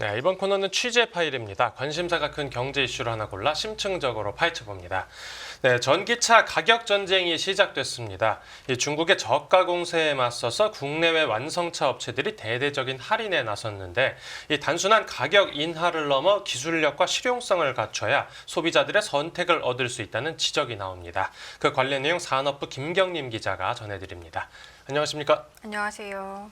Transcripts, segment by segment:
네, 이번 코너는 취재 파일입니다. 관심사가 큰 경제 이슈를 하나 골라 심층적으로 파헤쳐봅니다. 네, 전기차 가격 전쟁이 시작됐습니다. 이 중국의 저가 공세에 맞서서 국내외 완성차 업체들이 대대적인 할인에 나섰는데 이 단순한 가격 인하를 넘어 기술력과 실용성을 갖춰야 소비자들의 선택을 얻을 수 있다는 지적이 나옵니다. 그 관련 내용 산업부 김경림 기자가 전해드립니다. 안녕하십니까? 안녕하세요.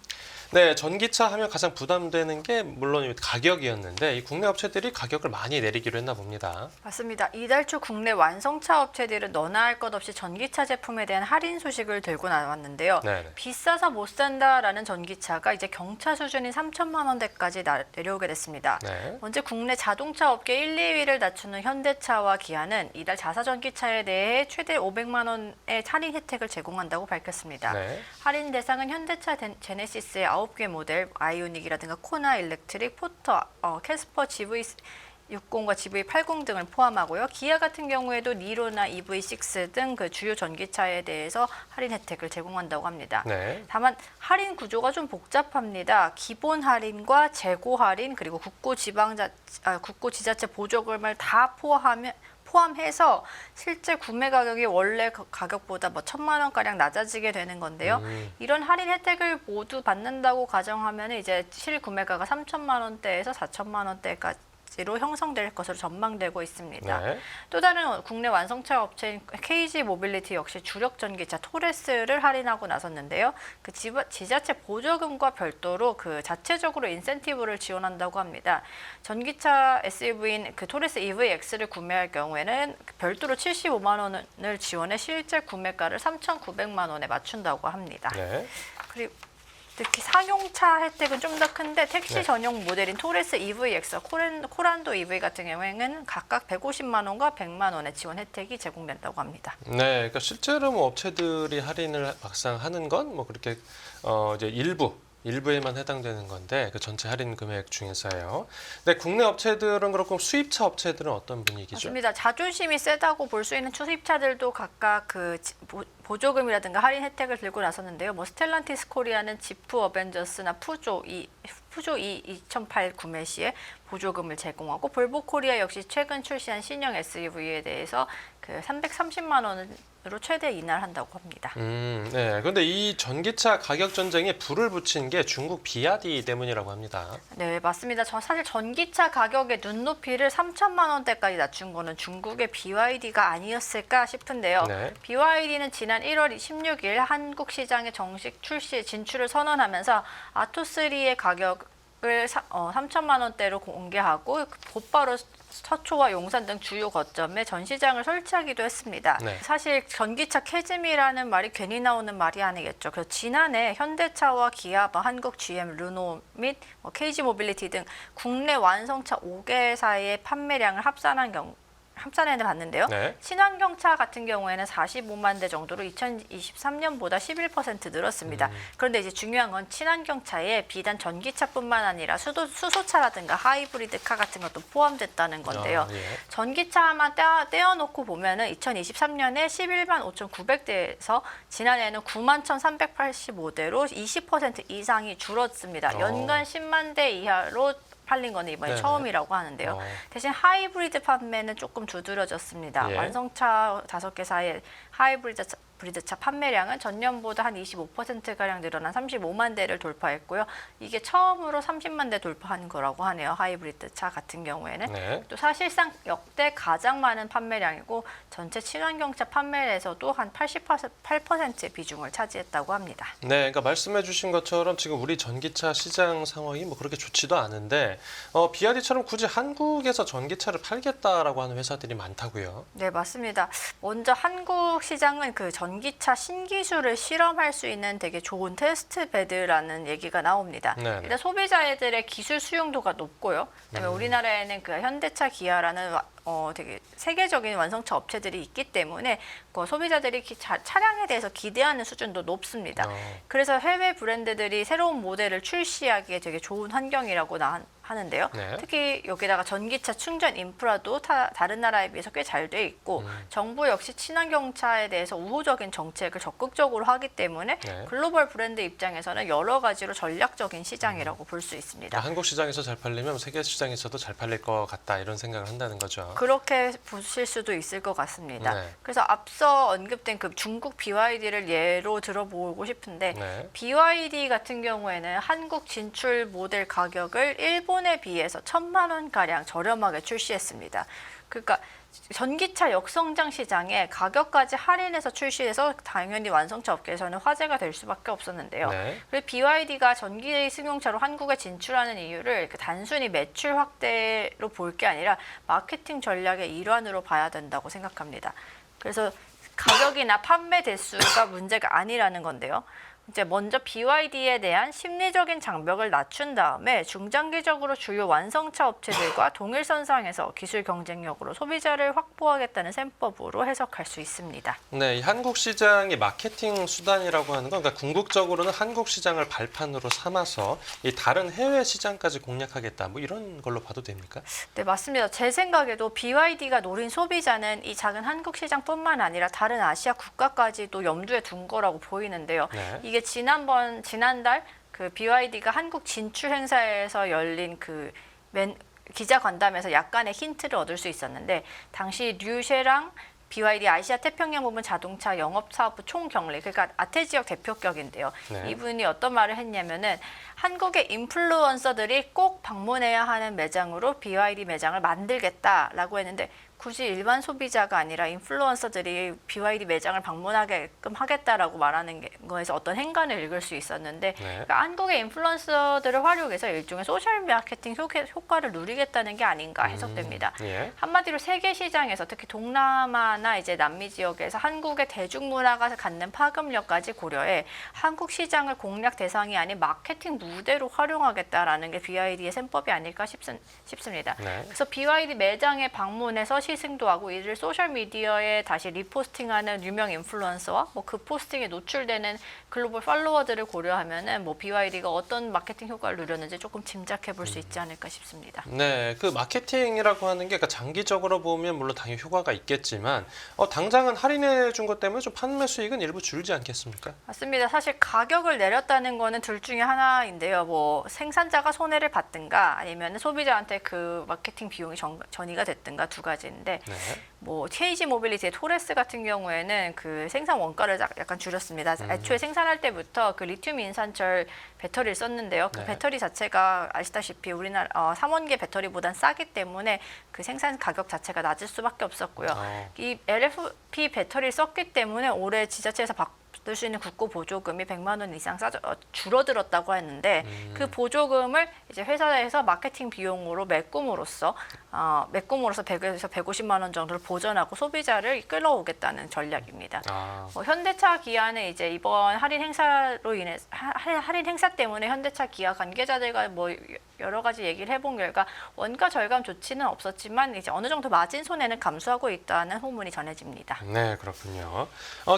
네, 전기차 하면 가장 부담되는 게 물론 가격이었는데 이 국내 업체들이 가격을 많이 내리기로 했나 봅니다. 맞습니다. 이달 초 국내 완성차 업체들은 너나 할 것 없이 전기차 제품에 대한 할인 소식을 들고 나왔는데요. 네네. 비싸서 못 산다라는 전기차가 이제 경차 수준인 3천만 원대까지 내려오게 됐습니다. 네. 먼저 국내 자동차 업계 1, 2위를 다투는 현대차와 기아는 이달 자사 전기차에 대해 최대 500만 원의 할인 혜택을 제공한다고 밝혔습니다. 네. 할인 대상은 현대차 제네시스의 9개 모델, 아이오닉이라든가 코나 일렉트릭, 포터, 캐스퍼 GV60과 GV80 등을 포함하고요. 기아 같은 경우에도 니로나 EV6 등 그 주요 전기차에 대해서 할인 혜택을 제공한다고 합니다. 네. 다만 할인 구조가 좀 복잡합니다. 기본 할인과 재고 할인 그리고 국고 지자체 보조금을 다 포함해서 실제 구매 가격이 원래 가격보다 뭐 1,000만 원가량 낮아지게 되는 건데요. 이런 할인 혜택을 모두 받는다고 가정하면 이제 실구매가가 3천만 원대에서 4천만 원대까지로 형성될 것으로 전망되고 있습니다. 네. 또 다른 국내 완성차 업체인 KG 모빌리티 역시 주력 전기차 토레스를 할인하고 나섰는데요. 그 지자체 보조금과 별도로 그 자체적으로 인센티브를 지원한다고 합니다. 전기차 SUV인 그 토레스 EVX를 구매할 경우에는 별도로 75만 원을 지원해 실제 구매가를 3,900만 원에 맞춘다고 합니다. 네. 그리고 특히 상용차 혜택은 좀 더 큰데 택시 네. 전용 모델인 토레스 EVX, 코란도 EV 같은 경우에는 각각 150만 원과 100만 원의 지원 혜택이 제공된다고 합니다. 네, 그러니까 실제로 뭐 업체들이 할인을 막상 하는 건 뭐 그렇게 이제 일부에만 해당되는 건데 그 전체 할인 금액 중에서요. 근데 국내 업체들은 그렇고 수입차 업체들은 어떤 분위기죠? 맞습니다. 자존심이 세다고 볼 수 있는 수입차들도 각각 그 보조금이라든가 할인 혜택을 들고 나섰는데요. 뭐 스텔란티스 코리아는 지프 어벤져스나 푸조 2008 구매 시에 보조금을 제공하고 볼보 코리아 역시 최근 출시한 신형 SUV에 대해서 그 330만 원으로 최대 인하를 한다고 합니다. 네. 그런데 이 전기차 가격 전쟁에 불을 붙인 게 중국 비아디 때문이라고 합니다. 네, 맞습니다. 사실 전기차 가격의 눈높이를 3천만 원대까지 낮춘 거는 중국의 BYD가 아니었을까 싶은데요. 네. BYD는 지난 1월 16일 한국 시장에 정식 진출을 선언하면서 아토3의 가격을 3천만 원대로 공개하고 곧바로 서초와 용산 등 주요 거점에 전시장을 설치하기도 했습니다. 네. 사실 전기차 캐즘이라는 말이 괜히 나오는 말이 아니겠죠. 그래서 지난해 현대차와 기아, 한국 GM, 르노 및 KG 모빌리티 등 국내 완성차 5개사의 판매량을 합산해 봤는데요. 네. 친환경차 같은 경우에는 45만 대 정도로 2023년보다 11% 늘었습니다. 그런데 이제 중요한 건 친환경차에 비단 전기차뿐만 아니라 수소차라든가 하이브리드카 같은 것도 포함됐다는 건데요. 예. 전기차만 떼어놓고 보면은 2023년에 11만 5,900대에서 지난해에는 9만 1,385대로 20% 이상이 줄었습니다. 연간 10만 대 이하로 팔린 거는 이번에 네네. 처음이라고 하는데요. 대신 하이브리드 판매는 조금 두드러졌습니다. 예. 완성차 5개사의 하이브리드차 판매량은 전년보다 한 25%가량 늘어난 35만 대를 돌파했고요. 이게 처음으로 30만 대 돌파한 거라고 하네요. 하이브리드차 같은 경우에는. 네. 또 사실상 역대 가장 많은 판매량이고 전체 친환경차 판매에서도 한 88%의 비중을 차지했다고 합니다. 네, 그러니까 말씀해 주신 것처럼 지금 우리 전기차 시장 상황이 뭐 그렇게 좋지도 않은데 비아디처럼 굳이 한국에서 전기차를 팔겠다라고 하는 회사들이 많다고요. 네, 맞습니다. 먼저 한국 시장은 그 전기차 신기술을 실험할 수 있는 되게 좋은 테스트 베드라는 얘기가 나옵니다. 네네. 일단 소비자들의 기술 수용도가 높고요. 그다음에 우리나라에는 그 현대차, 기아라는 되게 세계적인 완성차 업체들이 있기 때문에 그 소비자들이 차량에 대해서 기대하는 수준도 높습니다. 그래서 해외 브랜드들이 새로운 모델을 출시하기에 되게 좋은 환경이라고 하는데요. 네. 특히 여기다가 전기차 충전 인프라도 다른 나라에 비해서 꽤 잘 돼 있고 정부 역시 친환경차에 대해서 우호적인 정책을 적극적으로 하기 때문에 네. 글로벌 브랜드 입장에서는 여러 가지로 전략적인 시장이라고 볼 수 있습니다. 한국 시장에서 잘 팔리면 세계 시장에서도 잘 팔릴 것 같다 이런 생각을 한다는 거죠. 그렇게 보실 수도 있을 것 같습니다. 네. 그래서 앞서 언급된 그 중국 BYD를 예로 들어보고 싶은데 네. BYD 같은 경우에는 한국 진출 모델 가격을 일본에 비해서 1,000만 원 가량 저렴하게 출시했습니다. 그러니까 전기차 역성장 시장에 가격까지 할인해서 출시해서 당연히 완성차 업계에서는 화제가 될 수밖에 없었는데요. 네. 그리고 BYD가 전기 승용차로 한국에 진출하는 이유를 단순히 매출 확대로 볼 게 아니라 마케팅 전략의 일환으로 봐야 된다고 생각합니다. 그래서 가격이나 판매 대수가 문제가 아니라는 건데요. 이제 먼저 BYD에 대한 심리적인 장벽을 낮춘 다음에 중장기적으로 주요 완성차 업체들과 동일선상에서 기술 경쟁력으로 소비자를 확보하겠다는 셈법으로 해석할 수 있습니다. 네, 이 한국 시장이 마케팅 수단이라고 하는 건 그러니까 궁극적으로는 한국 시장을 발판으로 삼아서 이 다른 해외 시장까지 공략하겠다. 뭐 이런 걸로 봐도 됩니까? 네, 맞습니다. 제 생각에도 BYD가 노린 소비자는 이 작은 한국 시장뿐만 아니라 다른 아시아 국가까지도 염두에 둔 거라고 보이는데요. 네. 이게 지난달 그 BYD가 한국 진출 행사에서 열린 그 기자 간담회에서 약간의 힌트를 얻을 수 있었는데 당시 류쉐랑 BYD 아시아 태평양 부분 자동차 영업사업부 총경리, 그러니까 아태 지역 대표격인데요. 네. 이분이 어떤 말을 했냐면은 한국의 인플루언서들이 꼭 방문해야 하는 매장으로 BYD 매장을 만들겠다라고 했는데 굳이 일반 소비자가 아니라 인플루언서들이 BYD 매장을 방문하게끔 하겠다라고 말하는 거에서 어떤 행간을 읽을 수 있었는데 네. 그러니까 한국의 인플루언서들을 활용해서 일종의 소셜 마케팅 효과를 누리겠다는 게 아닌가 해석됩니다. 예. 한마디로 세계 시장에서 특히 동남아나 이제 남미 지역에서 한국의 대중문화가 갖는 파급력까지 고려해 한국 시장을 공략 대상이 아닌 마케팅 무대로 활용하겠다라는 게 BYD의 셈법이 아닐까 싶습니다. 네. 그래서 BYD 매장에 방문해서 시승도 하고 이를 소셜 미디어에 다시 리포스팅하는 유명 인플루언서와 뭐 그 포스팅에 노출되는 글로벌 팔로워들을 고려하면은 뭐 BYD가 어떤 마케팅 효과를 누렸는지 조금 짐작해 볼 수 있지 않을까 싶습니다. 네, 그 마케팅이라고 하는 게 그러니까 장기적으로 보면 물론 당연히 효과가 있겠지만 당장은 할인해 준 것 때문에 좀 판매 수익은 일부 줄지 않겠습니까? 맞습니다. 사실 가격을 내렸다는 거는 둘 중에 하나인데요. 뭐 생산자가 손해를 봤든가 아니면 소비자한테 그 마케팅 비용이 전이가 됐든가 두 가지인데 네. 뭐 KG 모빌리티의 토레스 같은 경우에는 그 생산 원가를 약간 줄였습니다. 애초에 생산할 때부터 그 리튬 인산철 배터리를 썼는데요. 그 네. 배터리 자체가 아시다시피 우리나라 3원계 배터리보단 싸기 때문에 그 생산 가격 자체가 낮을 수밖에 없었고요. 이 LFP 배터리를 썼기 때문에 올해 지자체에서 받을 수 있는 국고 보조금이 100만 원 이상 줄어들었다고 했는데 그 보조금을 이제 회사에서 마케팅 비용으로 메꿈으로써 100에서 150만 원 정도를 보전하고 소비자를 끌어오겠다는 전략입니다. 현대차 기아는 이제 이번 할인 행사로 인해 할인 행사 때문에 현대차 기아 관계자들과 뭐 여러 가지 얘기를 해본 결과 원가 절감 조치는 없었지만 이제 어느 정도 마진 손해는 감수하고 있다는 소문이 전해집니다. 네, 그렇군요.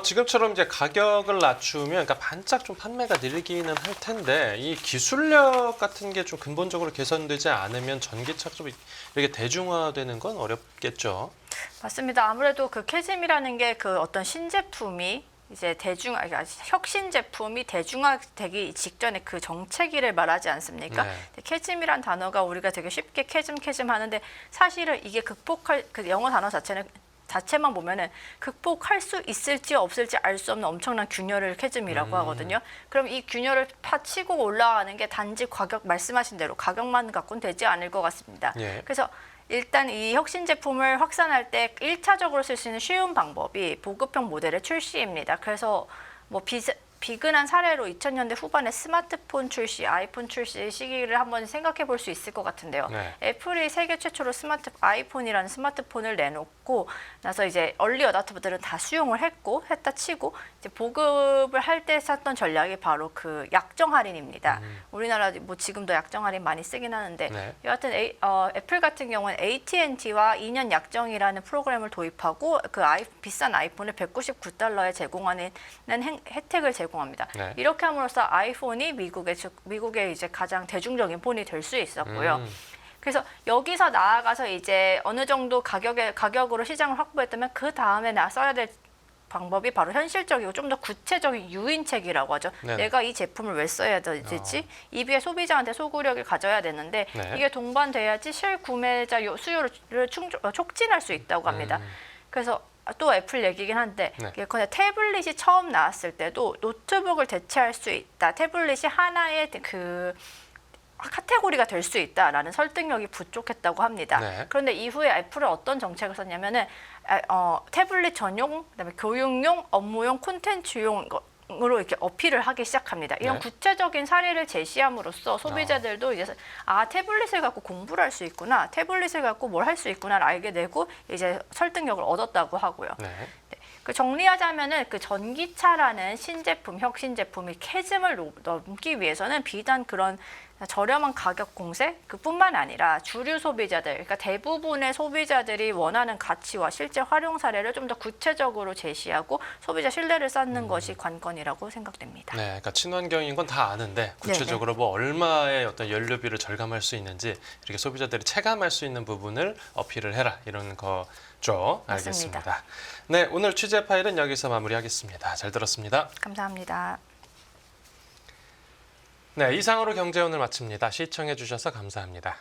지금처럼 이제 가격을 낮추면 그러니까 반짝 좀 판매가 늘기는 할 텐데 이 기술력 같은 게 좀 근본적으로 개선되지 않으면 전기차가 좀 이렇게 대중화되는 건 어렵겠죠. 맞습니다. 아무래도 그 캐즘이라는 게 그 어떤 신제품이 이제 혁신 제품이 대중화되기 직전에 그 정체기를 말하지 않습니까? 네. 캐즘이란 단어가 우리가 되게 쉽게 캐즘 하는데 사실은 이게 극복할 그 영어 단어 자체만 보면은 극복할 수 있을지 없을지 알 수 없는 엄청난 균열을 캐즘이라고 하거든요. 그럼 이 균열을 파치고 올라가는 게 단지 말씀하신 대로 가격만 갖고는 되지 않을 것 같습니다. 예. 그래서 일단 이 혁신 제품을 확산할 때 1차적으로 쓸 수 있는 쉬운 방법이 보급형 모델의 출시입니다. 그래서 뭐 비근한 사례로 2000년대 후반에 스마트폰 출시, 아이폰 출시 시기를 한번 생각해 볼 수 있을 것 같은데요. 네. 애플이 세계 최초로 아이폰이라는 스마트폰을 내놓고 나서 이제 얼리 어답터들은 다 수용을 했다 치고 이제 보급을 할 때 썼던 전략이 바로 그 약정 할인입니다. 우리나라 뭐 지금도 약정 할인 많이 쓰긴 하는데 네. 여하튼 애플 같은 경우는 AT&T와 2년 약정이라는 프로그램을 도입하고 그 비싼 아이폰을 199달러에 제공하는 혜택을 제공합니다. 네. 이렇게 함으로써 아이폰이 미국의 이제 가장 대중적인 폰이 될 수 있었고요. 그래서 여기서 나아가서 이제 어느 정도 가격으로 시장을 확보했다면 그 다음에 써야 될 방법이 바로 현실적이고 좀 더 구체적인 유인책이라고 하죠. 네네. 내가 이 제품을 왜 써야 되지? 이비에 소비자한테 소구력을 가져야 되는데 네. 이게 동반돼야지 실구매자 수요를 촉진할 수 있다고 합니다. 그래서 또 애플 얘기긴 한데 네. 예컨대 태블릿이 처음 나왔을 때도 노트북을 대체할 수 있다. 태블릿이 하나의 그 카테고리가 될 수 있다라는 설득력이 부족했다고 합니다. 네. 그런데 이후에 애플은 어떤 정책을 썼냐면은 태블릿 전용, 그다음에 교육용, 업무용, 콘텐츠용으로 이렇게 어필을 하기 시작합니다. 이런 네. 구체적인 사례를 제시함으로써 소비자들도 이제 태블릿을 갖고 공부를 할 수 있구나, 태블릿을 갖고 뭘 할 수 있구나를 알게 되고 이제 설득력을 얻었다고 하고요. 네. 그 정리하자면은 그 전기차라는 신제품, 혁신 제품이 캐즘을 넘기 위해서는 비단 그런 저렴한 가격 공세 그뿐만 아니라 주류 소비자들, 그러니까 대부분의 소비자들이 원하는 가치와 실제 활용 사례를 좀 더 구체적으로 제시하고 소비자 신뢰를 쌓는 것이 관건이라고 생각됩니다. 네, 그러니까 친환경인 건 다 아는데 구체적으로 뭐 얼마의 어떤 연료비를 절감할 수 있는지 이렇게 소비자들이 체감할 수 있는 부분을 어필을 해라 이런 거죠. 맞습니다. 알겠습니다. 네, 오늘 취재 파일은 여기서 마무리하겠습니다. 잘 들었습니다. 감사합니다. 네, 이상으로 경제오늘 마칩니다. 시청해 주셔서 감사합니다.